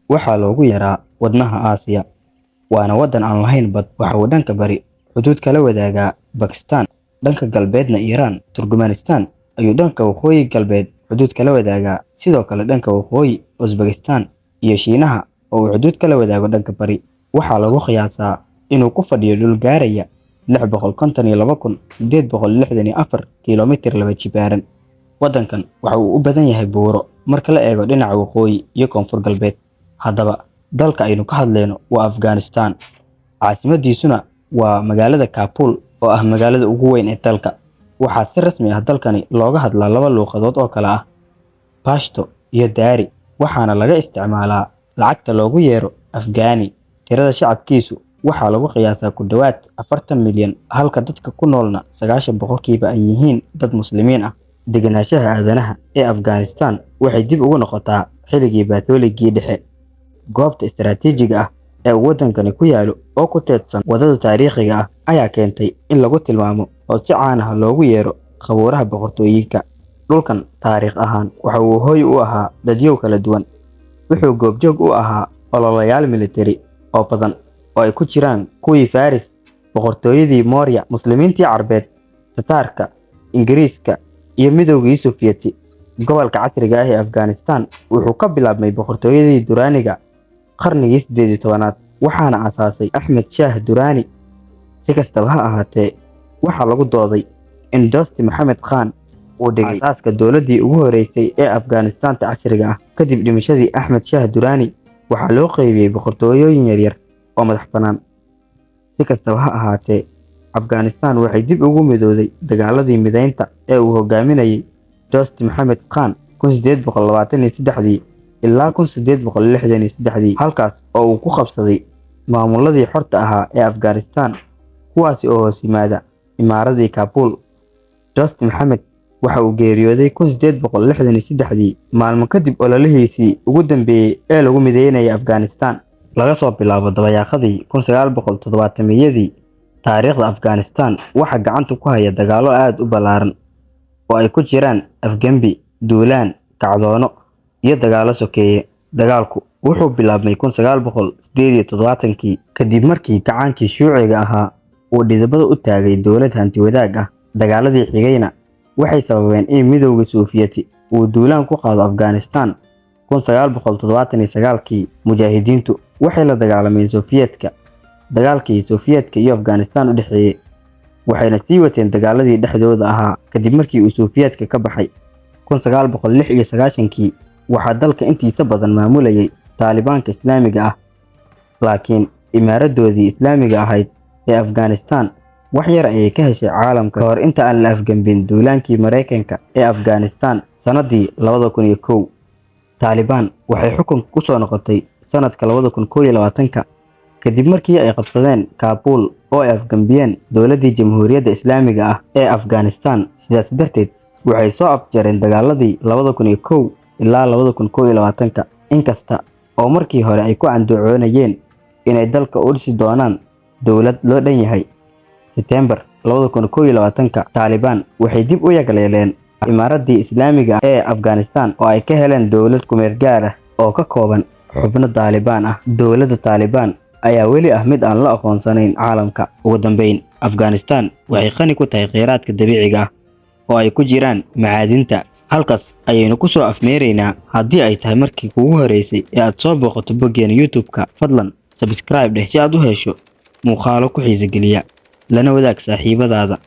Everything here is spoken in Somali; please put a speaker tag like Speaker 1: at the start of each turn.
Speaker 1: waxaa loogu yaraa wadnaha Aasiya, waana waddan aan lahayn bad. Waxa uu dhanka bari xuduud kala wadaagaa Bakistaan, dhanka galbeedna Iiraan. Turkmenistan ayuu dhanka waqooyi galbeed xuduud kala wadaagaa, sidoo kale dhanka waqooyi Uzbekistan iyo Shiinaha oo uu xuduud kala wadaago dhanka bari. Waxaa lagu qiyaasaa inuu ku fadhiyo dhul gaaraya 652,864 kiiloomitir laba jibaaran. Waddankan waxa uu u badan yahay buuro marka la eego dhinaca waqooyi iyo koonfur galbeed. Haddaba, dalka aynu ka hadlayno waa Afghanistan, caasimadiisuna waa magaalada Kabul oo ah magaalada ugu weyn ee dalka. Waxaa si rasmi ah dalkani looga hadlaa laba luuqadood oo kala ah Pashto iyo Dari, waxaana laga isticmaalaa lacagta loogu yeero Afghani. Tirada shacabkiisu waxaa lagu qiyaasaa ku dhawaad 40 milyan, halka dadka ku noolna 90% ay yihiin dad muslimiin ah. Degenaanshaha aadanaha ee Afghanistan waxay dib ugu noqotaa xilligii Baatooligii dhexe. Goobta istiraatiijiga ah ee uu waddankani ku yaalo oo ku teedsan wadada taariikhiga ah ayaa keentay in lagu tilmaamo oo si caan ah loogu yeero qabuuraha boqortooyinka. Dhulkan taariikh ahaan waxa uu hooy u ahaa dadyow kala duwan. Wuxuu goobjoog u ahaa ololayaal militari oo badan oo ay ku jiraan kuwii Faris, boqortooyadii Maurya, muslimiintii Carbeed, Tataarka, Ingiriiska iyo Midowgii Sofiyeeti. Gobolka casriga ah ee Afghanistan wuxuu ka bilaabmay boqortooyadii Durraniga qarnigii 18aad, waxaana aasaasay Ahmed Shah Durrani. Si kastaba ha ahaatee, waxaa lagu dooday in Dost Mohammad Khan uu dhigay aasaaska dowladdii ugu horeysay ee Afghanistanta casriga ah. Kadib dhimashadii Ahmed Shah Durrani, waxaa loo qaybiyey boqortooyooyin yaryar oo madax bannaan. Si kastaba ha ahaatee, Afghanistan waxay dib ugu midowday dagaaladii mideynta ee uu hogaaminayay Dost Mohammad Khan 1823 ilaa 1863, halkaas oo uu ku qabsaday maamuladii xorta ahaa ee Afghanistan, kuwaasi oo hoos yimaada imaaradii Kabul. Dost Mohammad waxa uu geeriyooday 1863 maalmo kadib ololihiisii ugu dambeeyay ee lagu mideynayay Afghanistan. Laga soo bilaabo dabayaaqadii 1970-yadii, taariikhda Afghanistan waxa gacanta ku haya dagaallo aad u ballaaran oo ay ku jiraan afgembi, duulaan, kacdoono iyo dagaallo sokeeye. Dagaalku wuxuu bilaabmay 1978 kadib markii gacaankii Shuuciga ahaa uu dhidibada u taagay dowlad hanti wadaag ah. Dagaaladii xigayna waxay sababeen in Midowgii Sofiyeeti uu duulaan ku qaado Afghanistan. 1979 mujaahidiintu waxay la dagaalameen Sofiyeetka. Dagaalkii Sofiyeetka iyo Afghanistan u dhexeeyay waxayna sii wateen dagaaladii dhexdooda ahaa kadib markii uu Sofiyeetka ka baxay. 1996 waxaa dalka intiisa badan maamulayay Taalibaanka Islaamiga ah, laakiin imaaradoodii Islaamiga ahayd ee Afghanistan wax yar ayay ka heshay caalamka kahor inta aan la afgambin duulaankii Mareykanka ee Afghanistan sanadii 2001. Taliban waxay xukunka ku soo noqotay sanadka 2021 kadib markii ay qabsadeen Kabul oo ay afgambiyeen dowladdii Jamhuuriyadda Islaamiga ah ee Afghanistan. Sidaas darteed waxay soo afjareen dagaaladii 2001 ilaa 2021, inkasta oo markii hore ay ku andacoonayeen inay dalka u dhisi doonaan dowlad loo dhan yahay. September 2021, Taliban waxay dib u yagleeleen imaaradii Islaamiga ah ee Afghanistan oo ay ka heleen dowlad ku meel gaar ah oo ka kooban xubno Taliban ah. Dowladda Taliban ayaa weli ah mid aan la aqoonsanayn caalamka. Ugu dambeyn, Afghanistan waxay qani ku tahay kheyraadka dabiiciga ah oo ay ku jiraan macaadinta. Halkaas ayaynu ku soo afmeeraynaa. Haddii ay tahay markii kugu horeysay ee aad soo booqato boggeena YouTube-ka, fadlan subscribe dheh si aad u hesho muuqaalo ku xiiso geliya, lana wadaag saaxiibadaada.